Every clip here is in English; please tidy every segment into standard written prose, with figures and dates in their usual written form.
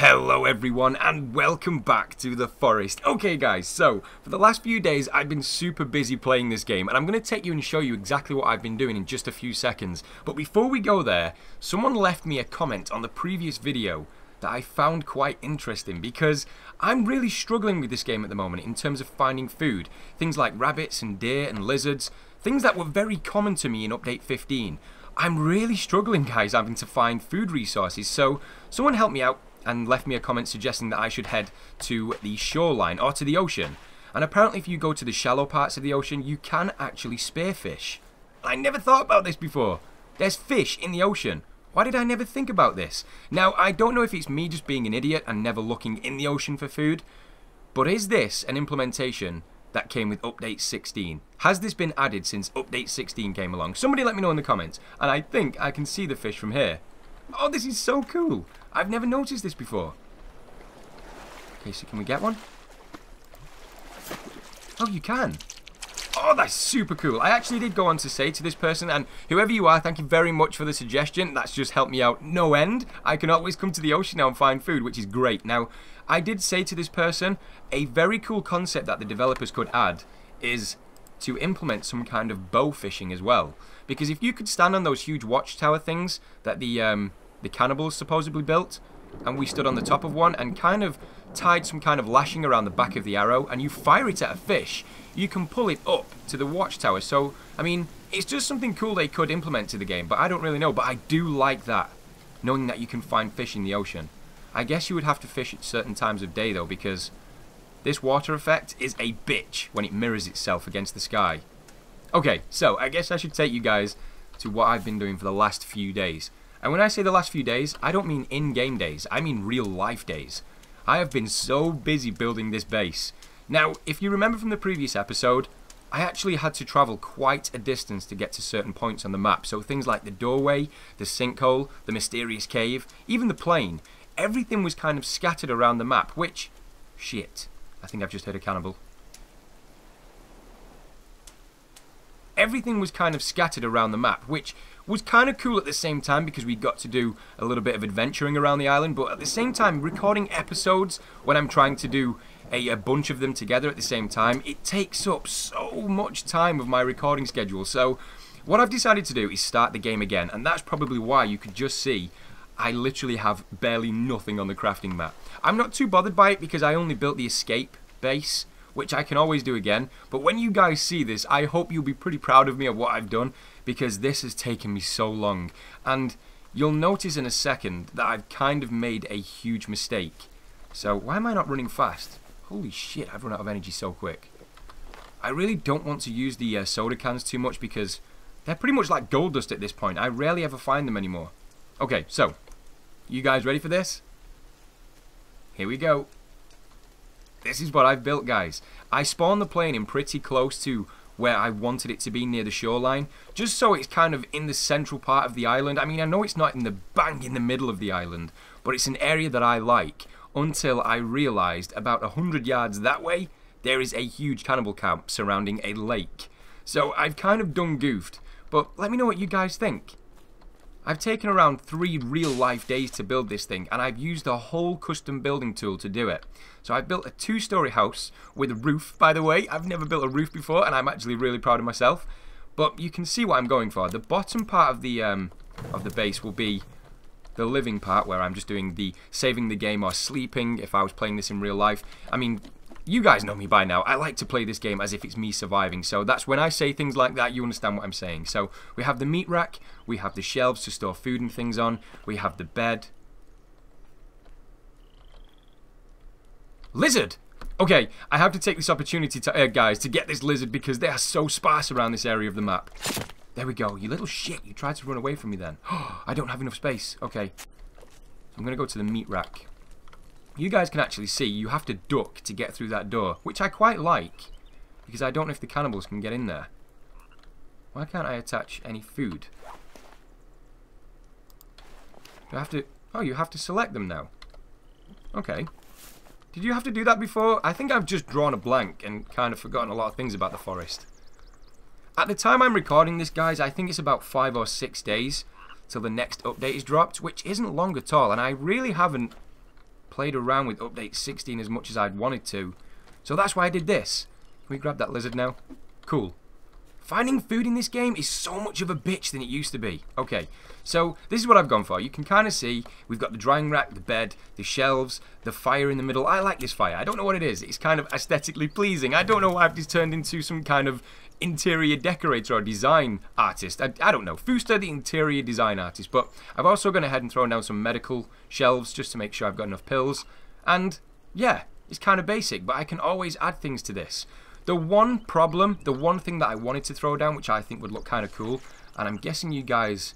Hello everyone and welcome back to the forest. Okay guys, so for the last few days I've been super busy playing this game and I'm going to take you and show you exactly what I've been doing in just a few seconds. But before we go there, someone left me a comment on the previous video that I found quite interesting because I'm really struggling with this game at the moment in terms of finding food. Things like rabbits and deer and lizards, things that were very common to me in update 15. I'm really struggling guys having to find food resources, so someone help me out and left me a comment suggesting that I should head to the shoreline or to the ocean. And apparently if you go to the shallow parts of the ocean, you can actually spearfish. I never thought about this before. There's fish in the ocean. Why did I never think about this? Now, I don't know if it's me just being an idiot and never looking in the ocean for food, but is this an implementation that came with update 16? Has this been added since update 16 came along? Somebody let me know in the comments. And I think I can see the fish from here. Oh, this is so cool. I've never noticed this before. Okay, so can we get one? Oh, you can. Oh, that's super cool. I actually did go on to say to this person, and whoever you are, thank you very much for the suggestion. That's just helped me out no end. I can always come to the ocean now and find food, which is great. Now, I did say to this person, a very cool concept that the developers could add is to implement some kind of bow fishing as well. Because if you could stand on those huge watchtower things that the cannibals supposedly built, and we stood on the top of one and kind of tied some kind of lashing around the back of the arrow, and you fire it at a fish, you can pull it up to the watchtower. So, I mean, it's just something cool they could implement to the game, but I don't really know. But I do like that, knowing that you can find fish in the ocean. I guess you would have to fish at certain times of day, though, because this water effect is a bitch when it mirrors itself against the sky. Okay, so I guess I should take you guys to what I've been doing for the last few days. And when I say the last few days, I don't mean in-game days, I mean real-life days. I have been so busy building this base. Now, if you remember from the previous episode, I actually had to travel quite a distance to get to certain points on the map. So things like the doorway, the sinkhole, the mysterious cave, even the plane. Everything was kind of scattered around the map, which... Shit. I think I've just heard a cannibal. Everything was kind of scattered around the map, which was kind of cool at the same time because we got to do a little bit of adventuring around the island, but at the same time, recording episodes when I'm trying to do a bunch of them together at the same time, it takes up so much time of my recording schedule. So what I've decided to do is start the game again, and that's probably why you could just see I literally have barely nothing on the crafting map. I'm not too bothered by it because I only built the escape base, which I can always do again. But when you guys see this, I hope you'll be pretty proud of me of what I've done, because this has taken me so long. And you'll notice in a second that I've kind of made a huge mistake. So why am I not running fast? Holy shit, I've run out of energy so quick. I really don't want to use the soda cans too much because they're pretty much like gold dust at this point. I rarely ever find them anymore. Okay, so you guys ready for this? Here we go. This is what I've built, guys. I spawned the plane in pretty close to where I wanted it to be, near the shoreline, just so it's kind of in the central part of the island. I mean, I know it's not in the bang in the middle of the island, but it's an area that I like, until I realized about 100 yards that way, there is a huge cannibal camp surrounding a lake. So I've kind of done goofed, but let me know what you guys think. I've taken around 3 real-life days to build this thing, and I've used a whole custom building tool to do it. So I've built a 2-story house with a roof, by the way. I've never built a roof before, and I'm actually really proud of myself. But you can see what I'm going for. The bottom part of the base will be the living part, where I'm just doing the saving the game or sleeping if I was playing this in real life. I mean, you guys know me by now. I like to play this game as if it's me surviving. So that's when I say things like that, you understand what I'm saying. So we have the meat rack. We have the shelves to store food and things on. We have the bed. Lizard! Okay, I have to take this opportunity to, guys, to get this lizard because they are so sparse around this area of the map. There we go. You little shit. You tried to run away from me then. I don't have enough space. Okay. I'm going to go to the meat rack. You guys can actually see you have to duck to get through that door, which I quite like, because I don't know if the cannibals can get in there. Why can't I attach any food? Do I have to... Oh, you have to select them now. Okay. Did you have to do that before? I think I've just drawn a blank and kind of forgotten a lot of things about the forest. At the time I'm recording this, guys, I think it's about 5 or 6 days till the next update is dropped, which isn't long at all, and I really haven't played around with update 16 as much as I'd wanted to. So that's why I did this. Can we grab that lizard now? Cool. Finding food in this game is so much of a bitch than it used to be. Okay, so this is what I've gone for. You can kind of see we've got the drying rack, the bed, the shelves, the fire in the middle. I like this fire. I don't know what it is. It's kind of aesthetically pleasing. I don't know why I've just turned into some kind of interior decorator or design artist. I don't know. Fooster, the interior design artist. But I've also gone ahead and thrown down some medical shelves just to make sure I've got enough pills. And yeah, it's kind of basic, but I can always add things to this. The one problem, the one thing that I wanted to throw down, which I think would look kind of cool, and I'm guessing you guys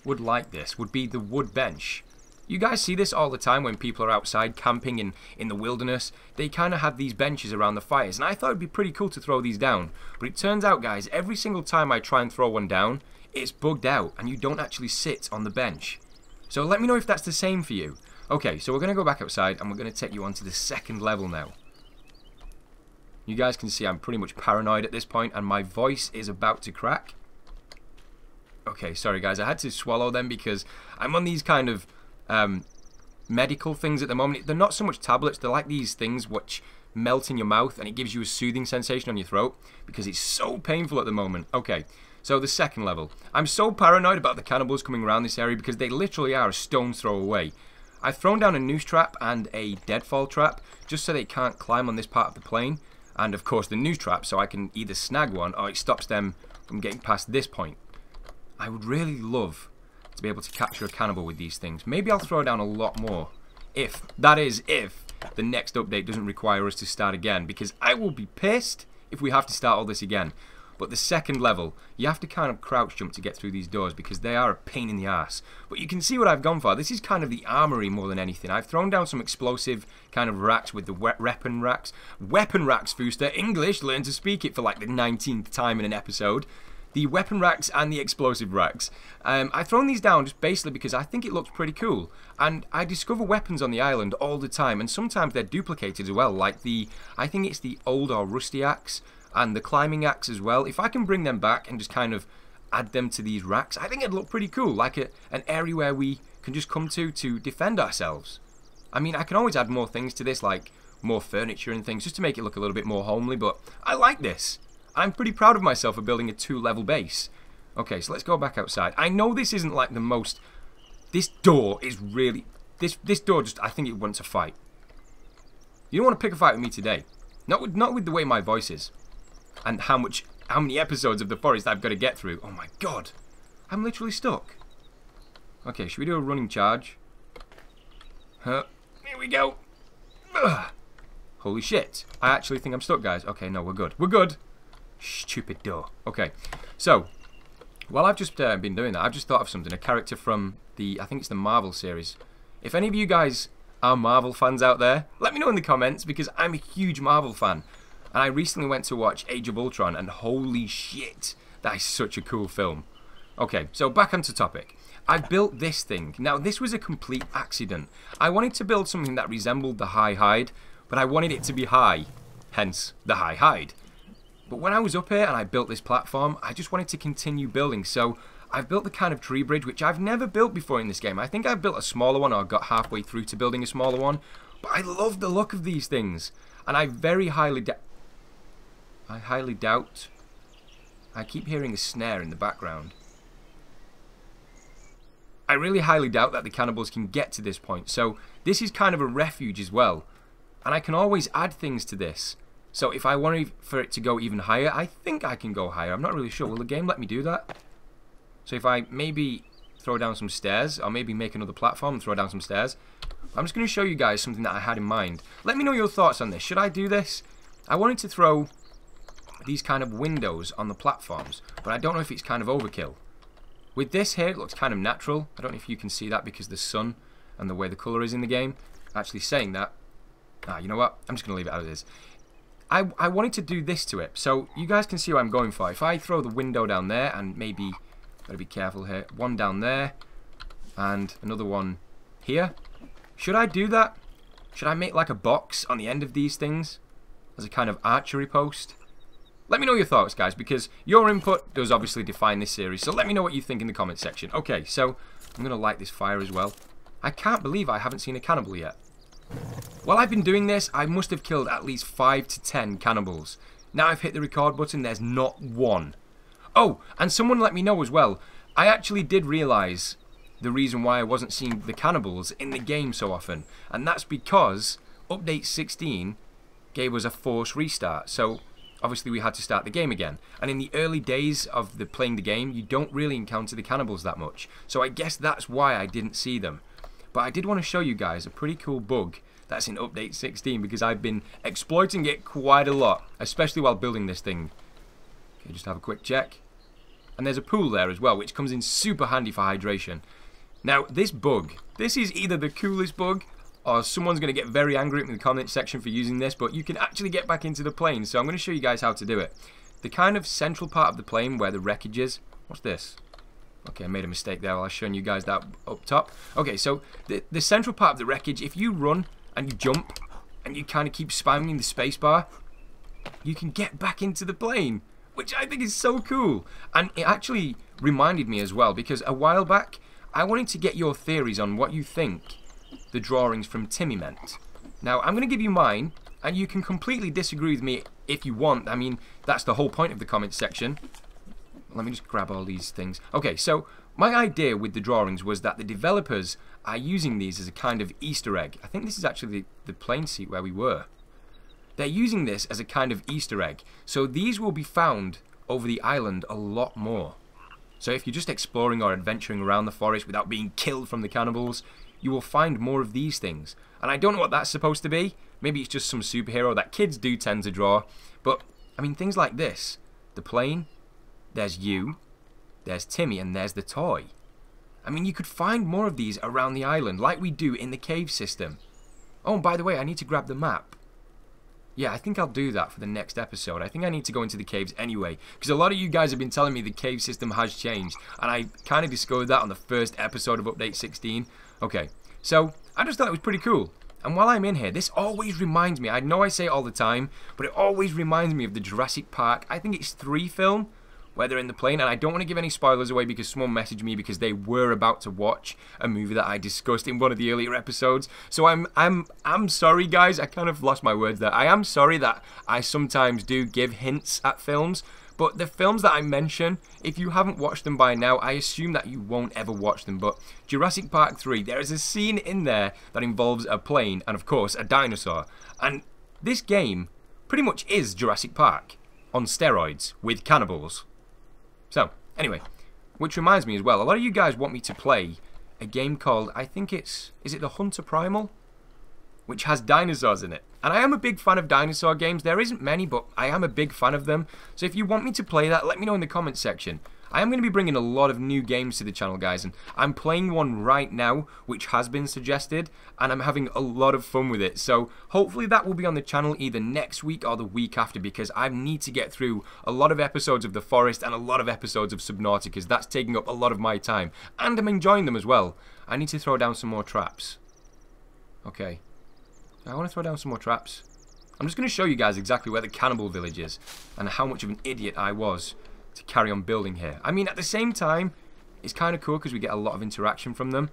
would like this, would be the wood bench. You guys see this all the time when people are outside camping in the wilderness. They kind of have these benches around the fires, and I thought it'd be pretty cool to throw these down. But it turns out, guys, every single time I try and throw one down, it's bugged out, and you don't actually sit on the bench. So let me know if that's the same for you. Okay, so we're going to go back outside, and we're going to take you onto the second level now. You guys can see I'm pretty much paranoid at this point, and my voice is about to crack. Okay, sorry guys, I had to swallow them because I'm on these kind of medical things at the moment. They're not so much tablets, they're like these things which melt in your mouth and it gives you a soothing sensation on your throat because it's so painful at the moment. Okay, so the second level. I'm so paranoid about the cannibals coming around this area because they literally are a stone's throw away. I've thrown down a noose trap and a deadfall trap just so they can't climb on this part of the plane. And of course the noose trap, so I can either snag one or it stops them from getting past this point. I would really love to be able to capture a cannibal with these things. Maybe I'll throw down a lot more. If the next update doesn't require us to start again. Because I will be pissed if we have to start all this again. But the second level, you have to kind of crouch jump to get through these doors because they are a pain in the ass. But you can see what I've gone for. This is kind of the armory more than anything. I've thrown down some explosive kind of racks with the weapon racks. Weapon racks, Fooster. English, learn to speak it for like the 19th time in an episode. The weapon racks and the explosive racks. I've thrown these down just basically because I think it looks pretty cool. And I discover weapons on the island all the time. And sometimes they're duplicated as well. Like I think it's the old or rusty axe. And the climbing axe as well. If I can bring them back and just kind of add them to these racks, I think it'd look pretty cool. Like an area where we can just come to defend ourselves. I mean, I can always add more things to this, like more furniture and things, just to make it look a little bit more homely, but I like this. I'm pretty proud of myself for building a 2-level base. Okay, so let's go back outside. I know this isn't like the most... This door is really... This door just... I think it wants a fight. You don't want to pick a fight with me today. Not with the way my voice is. And how many episodes of the forest I've got to get through. Oh my god. I'm literally stuck. Okay, should we do a running charge? Here we go. Ugh. Holy shit. I actually think I'm stuck, guys. Okay, no, we're good. We're good. Stupid door. Okay, so while I've just been doing that, I've just thought of something. A character from I think it's the Marvel series. If any of you guys are Marvel fans out there, let me know in the comments because I'm a huge Marvel fan. And I recently went to watch Age of Ultron, and holy shit, that is such a cool film. Okay, so back onto topic. I built this thing. Now, this was a complete accident. I wanted to build something that resembled the high hide, but I wanted it to be high, hence the high hide. But when I was up here and I built this platform, I just wanted to continue building. So I've built the kind of tree bridge, which I've never built before in this game. I think I've built a smaller one, or got halfway through to building a smaller one. But I love the look of these things. And I highly doubt... I keep hearing a snare in the background. I really highly doubt that the cannibals can get to this point. So this is kind of a refuge as well. And I can always add things to this. So if I want for it to go even higher, I think I can go higher. I'm not really sure. Will the game let me do that? So if I maybe throw down some stairs, or maybe make another platform and throw down some stairs. I'm just going to show you guys something that I had in mind. Let me know your thoughts on this. Should I do this? I wanted to throw these kind of windows on the platforms, but I don't know if it's kind of overkill. With this here, it looks kind of natural. I don't know if you can see that because the sun and the way the colour is in the game. Actually saying that, you know what? I'm just going to leave it as it is. I wanted to do this to it, so you guys can see what I'm going for. If I throw the window down there, and maybe, gotta be careful here, one down there, and another one here. Should I do that? Should I make like a box on the end of these things as a kind of archery post? Let me know your thoughts, guys, because your input does obviously define this series, so let me know what you think in the comment section. Okay, so I'm going to light this fire as well. I can't believe I haven't seen a cannibal yet. While I've been doing this, I must have killed at least 5 to 10 cannibals. Now I've hit the record button, there's not one. Oh, and someone let me know as well. I actually did realise the reason why I wasn't seeing the cannibals in the game so often. And that's because Update 16 gave us a forced restart. So obviously we had to start the game again. And in the early days of playing the game, you don't really encounter the cannibals that much. So I guess that's why I didn't see them. But I did want to show you guys a pretty cool bug that's in Update 16 because I've been exploiting it quite a lot, especially while building this thing. Okay, just have a quick check. And there's a pool there as well, which comes in super handy for hydration. Now, this bug, this is either the coolest bug or someone's going to get very angry at me in the comment section for using this, but you can actually get back into the plane, so I'm going to show you guys how to do it. The kind of central part of the plane where the wreckage is, what's this? Okay, I made a mistake there while I was showing you guys that up top. Okay, so the central part of the wreckage, if you run and you jump and you kind of keep spamming the spacebar, you can get back into the plane, which I think is so cool. And it actually reminded me as well, because a while back, I wanted to get your theories on what you think the drawings from Timmy meant. Now, I'm going to give you mine, and you can completely disagree with me if you want. I mean, that's the whole point of the comments section. Let me just grab all these things. Okay, so my idea with the drawings was that the developers are using these as a kind of Easter egg. I think this is actually the plane seat where we were. They're using this as a kind of Easter egg. So these will be found over the island a lot more. So if you're just exploring or adventuring around the forest without being killed from the cannibals, you will find more of these things. And I don't know what that's supposed to be. Maybe it's just some superhero that kids do tend to draw. But, I mean, things like this. The plane, there's you, there's Timmy, and there's the toy. I mean, you could find more of these around the island, like we do in the cave system. Oh, and by the way, I need to grab the map. Yeah, I think I'll do that for the next episode. I think I need to go into the caves anyway, because a lot of you guys have been telling me the cave system has changed, and I kind of discovered that on the first episode of Update 16. Okay, so I just thought it was pretty cool. And while I'm in here, this always reminds me, I know I say it all the time, but it always reminds me of the Jurassic Park, I think it's 3 film, where they're in the plane, and I don't want to give any spoilers away because someone messaged me because they were about to watch a movie that I discussed in one of the earlier episodes. So I'm sorry, guys. I kind of lost my words there. I am sorry that I sometimes do give hints at films, but the films that I mention, if you haven't watched them by now, I assume that you won't ever watch them. But Jurassic Park 3, there is a scene in there that involves a plane and, of course, a dinosaur. And this game pretty much is Jurassic Park on steroids with cannibals. So, anyway, which reminds me as well, a lot of you guys want me to play a game called, I think is it the Hunter Primal? Which has dinosaurs in it. And I am a big fan of dinosaur games. There isn't many, but I am a big fan of them. So if you want me to play that, let me know in the comments section. I am going to be bringing a lot of new games to the channel, guys, and I'm playing one right now, which has been suggested, and I'm having a lot of fun with it. So hopefully that will be on the channel either next week or the week after, because I need to get through a lot of episodes of The Forest and a lot of episodes of Subnautica, because that's taking up a lot of my time, and I'm enjoying them as well. I need to throw down some more traps. Okay. I want to throw down some more traps. I'm just going to show you guys exactly where the cannibal village is, and how much of an idiot I was to carry on building here. I mean, at the same time, it's kind of cool because we get a lot of interaction from them,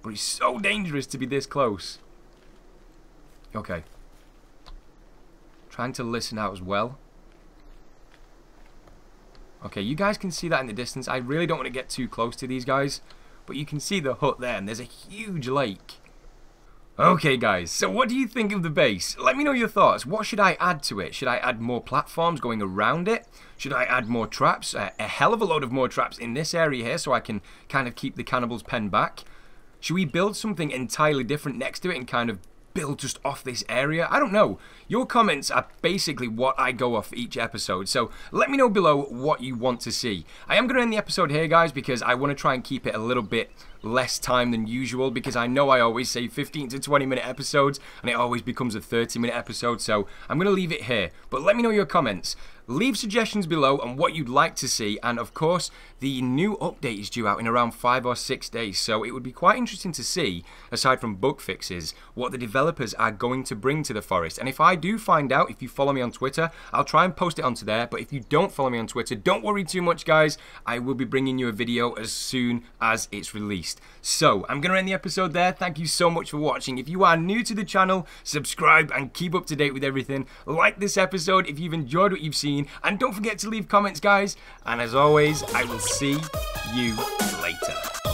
but it's so dangerous to be this close. Okay. Trying to listen out as well. Okay, you guys can see that in the distance. I really don't want to get too close to these guys, but you can see the hut there, and there's a huge lake. Okay, guys, so what do you think of the base? Let me know your thoughts. What should I add to it? Should I add more platforms going around it? Should I add more traps? A hell of a load of more traps in this area here so I can kind of keep the cannibals penned back. Should we build something entirely different next to it and kind of build just off this area? I don't know. Your comments are basically what I go off each episode, so let me know below what you want to see. I am going to end the episode here, guys, because I want to try and keep it a little bit less time than usual, because I know I always say 15 to 20 minute episodes and it always becomes a 30-minute episode, so I'm going to leave it here. But let me know your comments. Leave suggestions below on what you'd like to see, and of course the new update is due out in around 5 or 6 days, so it would be quite interesting to see, aside from bug fixes, what the developers are going to bring to the forest. And if I do find out, if you follow me on Twitter, I'll try and post it onto there, but if you don't follow me on Twitter, don't worry too much, guys. I will be bringing you a video as soon as it's released. next. So, I'm going to end the episode there. Thank you so much for watching. If you are new to the channel, subscribe and keep up to date with everything. Like this episode if you've enjoyed what you've seen. And don't forget to leave comments, guys. And as always, I will see you later.